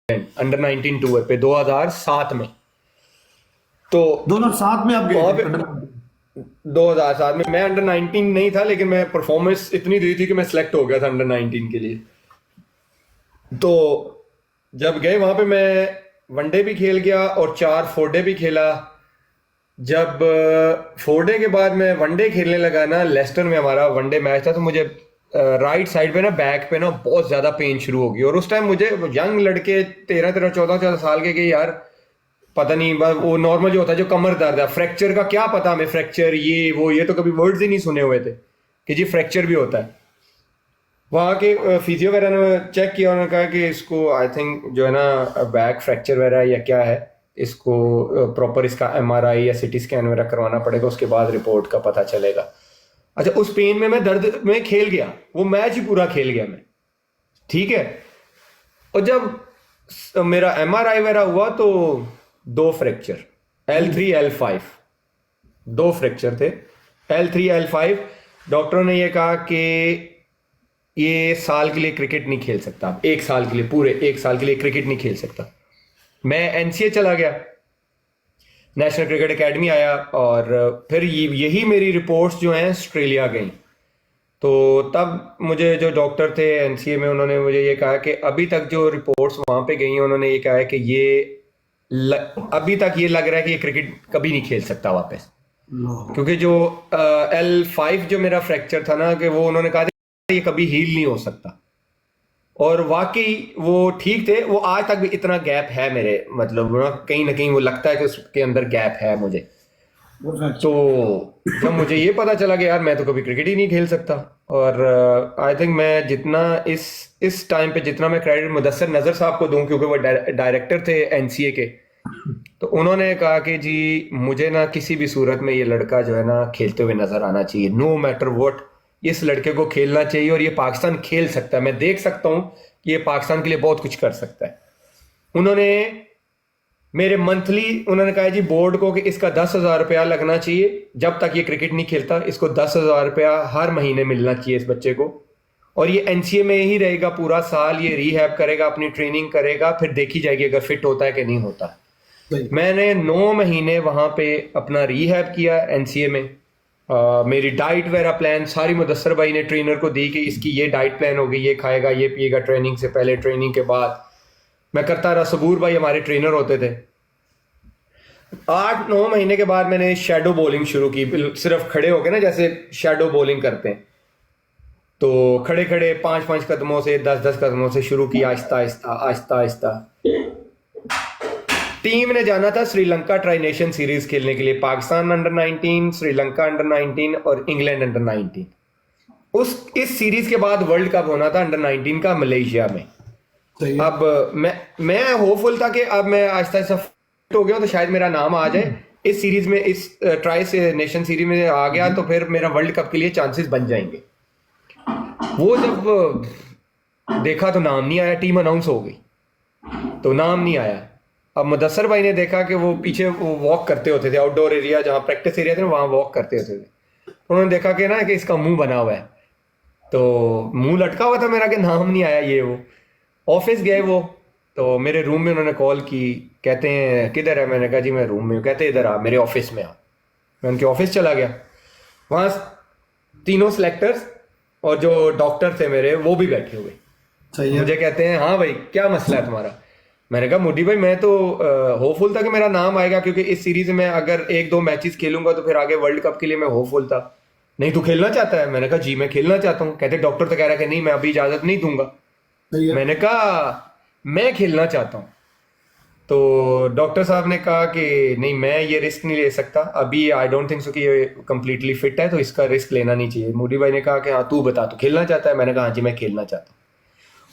Under 19 tour पे 2007 में। तो 2007 में आप गए वहां थे पे अंडर? 2007 में मैं अंडर 19 नहीं था, लेकिन मैं परफॉर्मेंस इतनी दी थी कि मैं सिलेक्ट हो गया था अंडर 19 के लिए। तो जब गए वहां पे मैं वनडे भी खेल गया और 4 फोरडे भी खेला। जब फोरडे के बाद मैं वनडे खेलने लगा ना, लेस्टर में हमारा वनडे मैच था, तो मुझे राइट साइड पे ना, बैक पे ना बहुत ज्यादा पेन शुरू हो गई। और उस टाइम मुझे यंग लड़के 13 13 14 14 साल के यार पता नहीं, बस वो नॉर्मल जो होता है जो कमर दर्द है, फ्रैक्चर का क्या पता हमें, फ्रैक्चर ये वो, ये तो कभी वर्ड्स ही नहीं सुने हुए थे कि जी फ्रैक्चर भी होता है। वहाँ के फिजियो वगैरह ने चेक किया, उन्होंने कहा कि इसको आई थिंक जो है ना बैक फ्रैक्चर वगैरह या क्या है, इसको प्रॉपर इसका एमआरआई या सीटी स्कैन वगैरह करवाना पड़ेगा, उसके बाद रिपोर्ट का पता चलेगा। अच्छा, उस पेन में मैं दर्द में खेल गया, वो मैच ही पूरा खेल गया मैं, ठीक है। और जब मेरा एमआरआई वगैरह हुआ तो 2 फ्रैक्चर, L3 L5, 2 फ्रैक्चर थे, L3 L5। डॉक्टरों ने ये कहा कि ये साल के लिए क्रिकेट नहीं खेल सकता, आप 1 साल के लिए, पूरे 1 साल के लिए क्रिकेट नहीं खेल सकता। मैं एनसीए चला गया, नेशनल क्रिकेट एकेडमी आया, और फिर यही मेरी रिपोर्ट्स जो हैं ऑस्ट्रेलिया गई। तो तब मुझे जो डॉक्टर थे एनसीए में, उन्होंने मुझे ये कहा कि अभी तक जो रिपोर्ट्स वहाँ पे गई हैं, उन्होंने ये कहा है कि अभी तक ये लग रहा है कि ये क्रिकेट कभी नहीं खेल सकता वापस। क्योंकि जो L5 जो मेरा फ्रैक्चर था ना, कि वो उन्होंने कहा था ये कभी हील नहीं हो सकता। और वाकई वो ठीक थे। वो आज तक भी इतना गैप है मेरे, मतलब ना कहीं वो लगता है कि उसके अंदर गैप है मुझे। तो जब मुझे ये पता चला कि यार मैं तो कभी क्रिकेट ही नहीं खेल सकता, और आई थिंक मैं जितना इस टाइम पे जितना मैं क्रेडिट मुदस्सर नज़र साहब को दूं, क्योंकि वो डायरेक्टर थे एनसीए के, तो उन्होंने कहा कि जी मुझे ना किसी भी सूरत में ये लड़का जो है ना खेलते हुए नजर आना चाहिए, नो मैटर व्हाट, इस लड़के को खेलना चाहिए, और ये पाकिस्तान खेल सकता है, मैं देख सकता हूँ कि ये पाकिस्तान के लिए बहुत कुछ कर सकता है। उन्होंने मेरे मंथली उन्होंने कहा जी बोर्ड को कि इसका 10,000 रुपया लगना चाहिए, जब तक ये क्रिकेट नहीं खेलता इसको 10,000 रुपया हर महीने मिलना चाहिए इस बच्चे को, और ये एनसीए में ही रहेगा पूरा साल, ये रीहैब करेगा, अपनी ट्रेनिंग करेगा, फिर देखी जाएगी अगर फिट होता है कि नहीं होता। मैंने 9 महीने वहां पे अपना रीहैब किया एनसीए में। मेरी डाइट वगैरह प्लान सारी मुदस्सर भाई ने ट्रेनर को दी कि इसकी ये डाइट प्लान होगी, ये खाएगा ये पिएगा, ट्रेनिंग से पहले ट्रेनिंग के बाद मैं करता रहा। सबूर भाई हमारे ट्रेनर होते थे। 8 9 महीने के बाद मैंने शेडो बॉलिंग शुरू की, सिर्फ खड़े होके ना, जैसे शेडो बॉलिंग करते हैं, तो खड़े खड़े 5 5 कदमों से 10 10 कदमों से शुरू किया, आहिस्ता आहिस्ता आहिस्ता आहिस्ता। टीम ने जाना था श्रीलंका ट्राई नेशन सीरीज खेलने के लिए, पाकिस्तान अंडर 19, श्रीलंका अंडर 19 और इंग्लैंड अंडर 19। इस सीरीज के बाद वर्ल्ड कप होना था अंडर 19 का मलेशिया में। अब मैं होपफुल था कि अब मैं आहिस्ता आहिस्ता फिट हो गया तो शायद मेरा नाम आ जाए इस सीरीज में, इस ट्राई से नेशन सीरीज में आ गया तो फिर मेरा वर्ल्ड कप के लिए चांसेस बन जाएंगे। वो जब देखा तो नाम नहीं आया, टीम अनाउंस हो गई तो नाम नहीं आया। अब मुदस्सर भाई ने देखा कि वो पीछे वो वॉक करते होते थे, आउटडोर एरिया जहाँ प्रैक्टिस एरिया थे वहाँ वॉक करते होते थे, तो उन्होंने देखा कि ना कि इसका मुंह बना हुआ है, तो मुंह लटका हुआ था मेरा कि नाम नहीं आया ये वो। ऑफिस गए वो, तो मेरे रूम में उन्होंने कॉल की, कहते हैं किधर है, मैंने कहा जी मैं रूम में हूँ, कहते इधर आ मेरे ऑफिस में आ। मैं उनके ऑफिस चला गया, वहाँ तीनों सिलेक्टर्स और जो डॉक्टर थे मेरे वो भी बैठे हुए। सही है। मुझे कहते हैं हाँ भाई क्या मसला है तुम्हारा। मैंने कहा मोदी भाई मैं तो होपफुल था कि मेरा नाम आएगा, क्योंकि इस सीरीज में अगर 1 2 मैचेस खेलूंगा तो फिर आगे वर्ल्ड कप के लिए मैं होपफुल था। नहीं तू खेलना चाहता है, मैंने कहा जी मैं खेलना चाहता हूँ। कहते डॉक्टर तो कह रहा है कि नहीं मैं अभी इजाजत नहीं दूंगा। सही है। मैंने कहा मैं खेलना चाहता हूँ। तो डॉक्टर साहब ने कहा कि नहीं मैं ये रिस्क नहीं ले सकता अभी, आई डोंट थिंक सो कि ये कंप्लीटली फिट है तो इसका रिस्क लेना नहीं चाहिए। मोदी भाई ने कहा कि हाँ तू बता तू खेलना चाहता है। मैंने कहा हाँ जी मैं खेलना चाहता हूँ।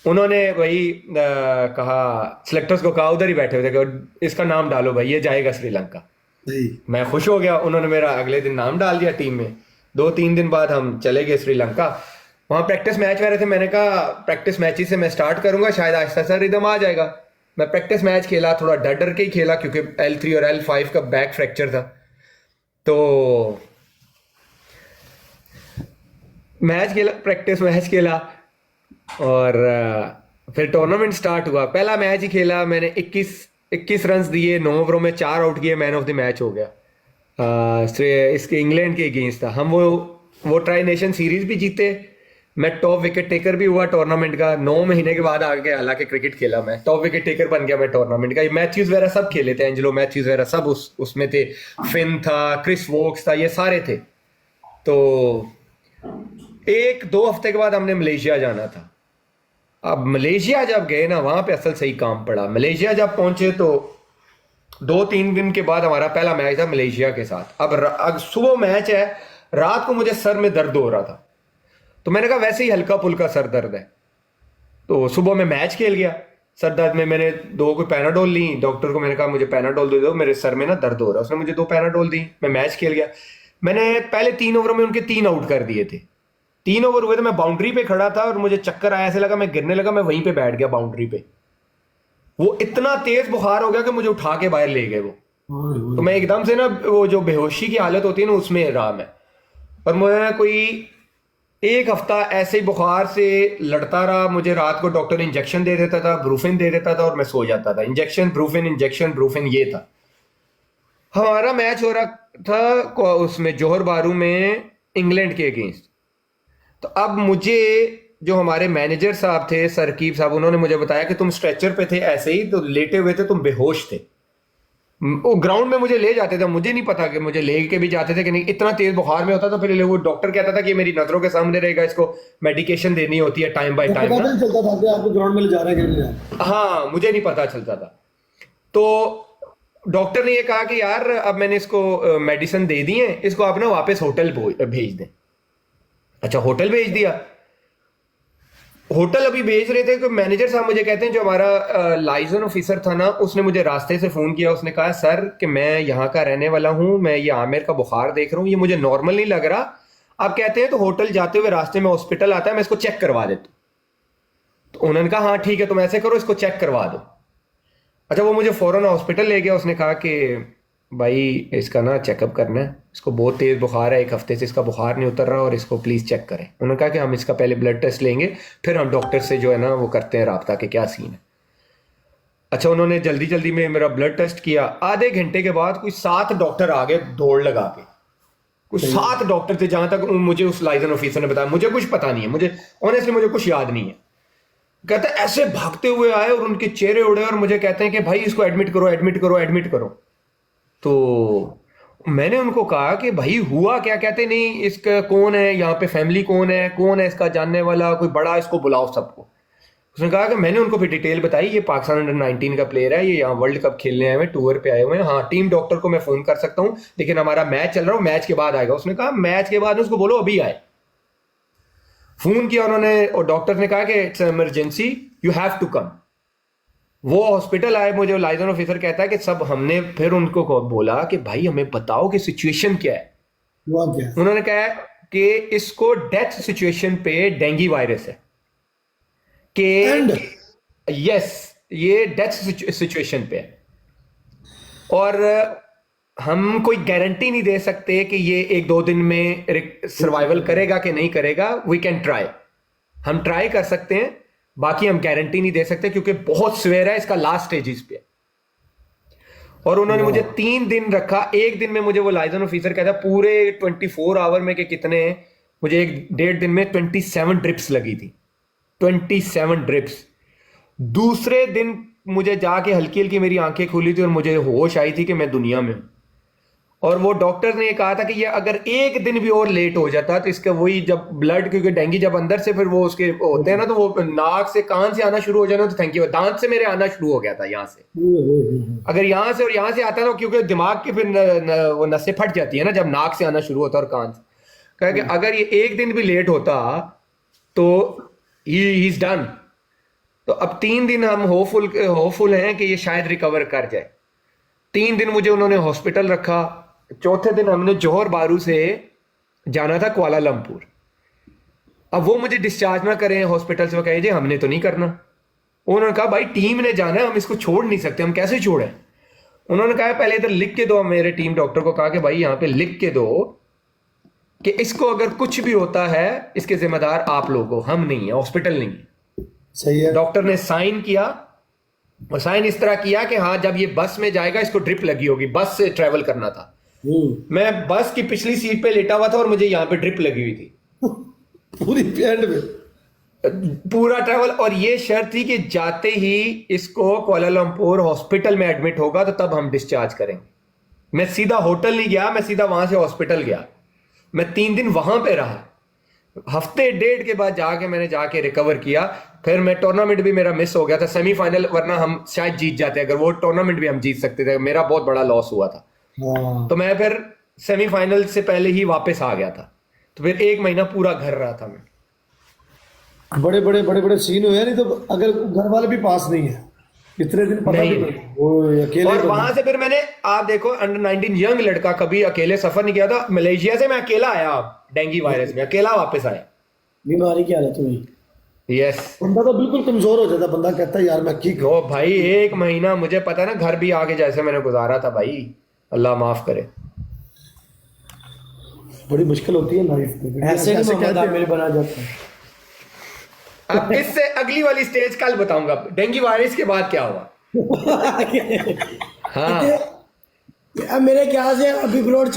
उन्होंने वही कहा, सिलेक्टर्स को कहा उधर ही बैठे हुए थे कि इसका नाम डालो भाई ये जाएगा श्रीलंका। सही। मैं खुश हो गया, उन्होंने मेरा अगले दिन नाम डाल दिया टीम में। 2 3 दिन बाद हम चले गए श्रीलंका, वहाँ प्रैक्टिस मैच वगैरह थे। मैंने कहा प्रैक्टिस मैच से मैं स्टार्ट करूंगा, शायद आहिस्ता आहिस्ता रिदम आ जाएगा। मैं प्रैक्टिस मैच खेला, थोड़ा डर डर के ही खेला क्योंकि L3 और L5 का बैक फ्रैक्चर था। तो मैच खेला, प्रैक्टिस मैच खेला, और फिर टूर्नामेंट स्टार्ट हुआ, पहला मैच ही खेला मैंने, 21 रन दिए, 9 ओवरों में 4 आउट किए, मैन ऑफ द मैच हो गया। इसके इंग्लैंड के अगेंस्ट था। हम वो ट्राई नेशन सीरीज भी जीते, मैं टॉप विकेट टेकर भी हुआ टूर्नामेंट का। 9 महीने के बाद आगे हालांकि क्रिकेट खेला, मैं टॉप विकेट टेकर बन गया मैं टूर्नामेंट का। मैथ्यूज वगैरह सब खेले थे, एंजेलो मैथ्यूज वगैरह सब उसमें थे, फिन था, क्रिस वोक्स था, ये सारे थे। तो 1-2 हफ्ते के बाद हमने मलेशिया जाना था। अब मलेशिया जब गए ना, वहां पे असल सही काम पड़ा। मलेशिया जब पहुंचे तो 2-3 दिन के बाद हमारा पहला मैच था मलेशिया के साथ। अब सुबह मैच है, रात को मुझे सर में दर्द हो रहा था, तो मैंने कहा वैसे ही हल्का फुल्का सर दर्द है, तो सुबह में मैच खेल गया। सर दर्द में मैंने 2 कोई पैनाडोल ली, डॉक्टर को मैंने कहा मुझे पैनाडोल दे दो, मेरे सर में ना दर्द हो रहा है। उसने मुझे 2 पैनाडोल दी, मैं मैच खेल गया। मैंने पहले 3 ओवर में उनके 3 आउट कर दिए थे। 3 ओवर हुए तो मैं बाउंड्री पे खड़ा था और मुझे चक्कर आया, ऐसे लगा मैं गिरने लगा, मैं वहीं पे बैठ गया बाउंड्री पे। वो इतना तेज बुखार हो गया कि मुझे उठा के बाहर ले गए वो। तो मैं एकदम से ना, वो जो बेहोशी की हालत होती है ना, उसमें रहा मैं। और मैं कोई 1 हफ्ता ऐसे ही बुखार से लड़ता रहा। मुझे रात को डॉक्टर इंजेक्शन दे देता था, ब्रूफिन दे देता था, और मैं सो जाता था। इंजेक्शन ब्रूफिन ये था। हमारा मैच हो रहा था उसमें जोहर बारू में इंग्लैंड के अगेंस्ट। तो अब मुझे जो हमारे मैनेजर साहब थे, सरकीब साहब, उन्होंने मुझे बताया कि तुम स्ट्रेचर पे थे, ऐसे ही तो लेटे हुए थे, तुम बेहोश थे। वो ग्राउंड में मुझे ले जाते थे, मुझे नहीं पता कि मुझे ले के भी जाते थे कि नहीं, इतना तेज बुखार में होता था। फिर वो डॉक्टर कहता था कि मेरी नजरों के सामने रहेगा, इसको मेडिकेशन देनी होती है टाइम बाय टाइम। पता नहीं चलता था कि आपको ग्राउंड में ले जा रहे हैं कि नहीं ले जा रहे। हाँ, मुझे नहीं पता चलता था। तो डॉक्टर ने ये कहा कि यार अब मैंने इसको मेडिसिन दे दी है, इसको आप ना वापस होटल भेज दें। अच्छा, होटल भेज दिया। होटल अभी भेज रहे थे कि मैनेजर साहब मुझे कहते हैं, जो हमारा लाइजन ऑफिसर था ना, उसने मुझे रास्ते से फोन किया। उसने कहा सर कि मैं यहाँ का रहने वाला हूँ, मैं ये आमिर का बुखार देख रहा हूँ, ये मुझे नॉर्मल नहीं लग रहा। आप कहते हैं तो होटल जाते हुए रास्ते में हॉस्पिटल आता है, मैं इसको चेक करवा देता हूँ। तो उन्होंने कहा हाँ ठीक है, तुम ऐसे करो, इसको चेक करवा दो। अच्छा, वो मुझे फौरन हॉस्पिटल ले गया। उसने कहा कि भाई इसका ना चेकअप करना है, इसको बहुत तेज बुखार है, 1 हफ्ते से इसका बुखार नहीं उतर रहा, और इसको प्लीज चेक करें। उन्होंने कहा कि हम इसका पहले ब्लड टेस्ट लेंगे, फिर हम डॉक्टर से जो है ना वो करते हैं राब्ता कि क्या सीन है। अच्छा, उन्होंने जल्दी जल्दी में मेरा ब्लड टेस्ट किया। आधे घंटे के बाद कोई 7 डॉक्टर आ गए दौड़ लगा के। कुछ 7 डॉक्टर थे, जहां तक मुझे उस लाइजन ऑफिसर ने बताया। मुझे कुछ पता नहीं है, मुझे ऑनेस्टली मुझे कुछ याद नहीं है। कहते ऐसे भागते हुए आए और उनके चेहरे उड़े, और मुझे कहते हैं कि भाई इसको एडमिट करो, एडमिट करो, एडमिट करो। तो मैंने उनको कहा कि भाई हुआ क्या? कहते नहीं, इसका कौन है यहाँ पे, फैमिली कौन है इसका जानने वाला, कोई बड़ा, इसको बुलाओ सबको। उसने कहा कि मैंने उनको फिर डिटेल बताई, ये पाकिस्तान अंडर 19 का प्लेयर है, ये यहाँ वर्ल्ड कप खेलने आए हुए, टूर पे आए हुए हैं। हाँ, टीम डॉक्टर को मैं फोन कर सकता हूँ, लेकिन हमारा मैच चल रहा है, मैच के बाद आएगा। उसने कहा मैच के बाद उसको बोलो अभी आए। फोन किया उन्होंने, और डॉक्टर ने कहा कि it's emergency, you have to come. वो हॉस्पिटल आए, मुझे लाइजन ऑफिसर कहता है कि सब हमने फिर उनको बोला कि भाई हमें बताओ कि सिचुएशन क्या है। हुआ क्या? उन्होंने कहा कि इसको डेथ सिचुएशन पे डेंगू वायरस है, कि यस ये डेथ सिचुएशन पे है, और हम कोई गारंटी नहीं दे सकते कि ये 1-2 दिन में सर्वाइवल करेगा कि नहीं करेगा। वी कैन ट्राई, हम ट्राई कर सकते हैं, बाकी हम गारंटी नहीं दे सकते, क्योंकि बहुत स्वेयर है, इसका लास्ट स्टेजेस पे। और उन्होंने मुझे 3 दिन रखा। 1 दिन में मुझे वो लाइजन ऑफिसर कहता पूरे 24 आवर में के कितने, मुझे 1.5 दिन में 27 ड्रिप्स लगी थी, 27 ड्रिप्स। दूसरे दिन मुझे जाके हल्की हल्की मेरी आंखें खुली थी और मुझे होश आई थी कि मैं दुनिया में हूं। और वो डॉक्टर ने कहा था कि ये अगर 1 दिन भी और लेट हो जाता तो इसका वही, जब ब्लड, क्योंकि डेंगू जब अंदर से फिर वो उसके होते हैं ना, तो वो नाक से कान से आना शुरू हो जाना, तो थैंक यू, दांत से मेरे आना शुरू हो गया था यहाँ से। अगर यहाँ से और यहाँ से आता ना, क्योंकि दिमाग की फिर वो नसें फट जाती है ना जब नाक से आना शुरू होता है और कान से। कहा कि अगर ये 1 दिन भी लेट होता तो ही इज डन। तो अब 3 दिन हम होपफुल हैं कि ये शायद रिकवर कर जाए। 3 दिन मुझे उन्होंने हॉस्पिटल रखा। चौथे दिन हमने जोहर बारू से जाना था कुआलालंपुर। अब वो मुझे डिस्चार्ज ना करें हॉस्पिटल से, वो कहे जी हमने तो नहीं करना। उन्होंने कहा भाई टीम ने जाना है, हम इसको छोड़ नहीं सकते, हम कैसे छोड़ें। उन्होंने कहा पहले इधर लिख के दो, मेरे टीम डॉक्टर को कहा कि भाई यहाँ पे लिख के दो कि इसको अगर कुछ भी होता है इसके जिम्मेदार आप लोग हो, हम नहीं है, हॉस्पिटल नहीं है। सही है। डॉक्टर ने साइन किया, और साइन इस तरह किया कि हाँ जब ये बस में जाएगा इसको ड्रिप लगी होगी, बस से ट्रेवल करना था। मैं बस की पिछली सीट पे लेटा हुआ था और मुझे यहाँ पे ड्रिप लगी हुई थी पूरी एंड में। पूरा ट्रैवल। और ये शर्त थी कि जाते ही इसको कुआलालंपुर हॉस्पिटल में एडमिट होगा तो तब हम डिस्चार्ज करेंगे। मैं सीधा होटल नहीं गया, मैं सीधा वहां से हॉस्पिटल गया। मैं 3 दिन वहां पे रहा। हफ्ते डेढ़ के बाद मैंने जाके रिकवर किया। फिर मैं टूर्नामेंट भी मेरा मिस हो गया था, सेमीफाइनल, वरना हम शायद जीत जाते। अगर वो टूर्नामेंट भी हम जीत सकते थे, मेरा बहुत बड़ा लॉस हुआ था। हाँ। तो मैं फिर सेमीफाइनल से पहले ही वापस आ गया था। तो फिर 1 महीना पूरा घर रहा था मैं। बड़े बड़े बड़े बड़े सीन हुए हैं, नहीं तो अगर घर वाले भी पास नहीं है इतने दिन पता नहीं। भी नहीं, वो अकेले और तो वहां से फिर मैंने, आप देखो, अंडर 19 यंग लड़का, कभी अकेले सफर नहीं किया था। मलेशिया से मैं अकेला आया, डेंगू वायरस में अकेला वापस आया। बीमारी की हालत हुई, यस। बंदा तो बिल्कुल कमजोर हो जाता, बंदा कहता है यार मैं की करूं। ओ भाई 1 महीना मुझे पता है ना, घर भी आके जैसे मैंने गुजारा था भाई, अल्लाह माफ करे। बड़ी मुश्किल होती है लाइफ में, ऐसे नहीं मोहम्मद कहते हैं। आमिर बना जाता है। अब इससे अगली वाली स्टेज कल बताऊंगा, डेंगू वायरस के बाद क्या हुआ। हाँ अब मेरे ख्याल से अभी ब्रोड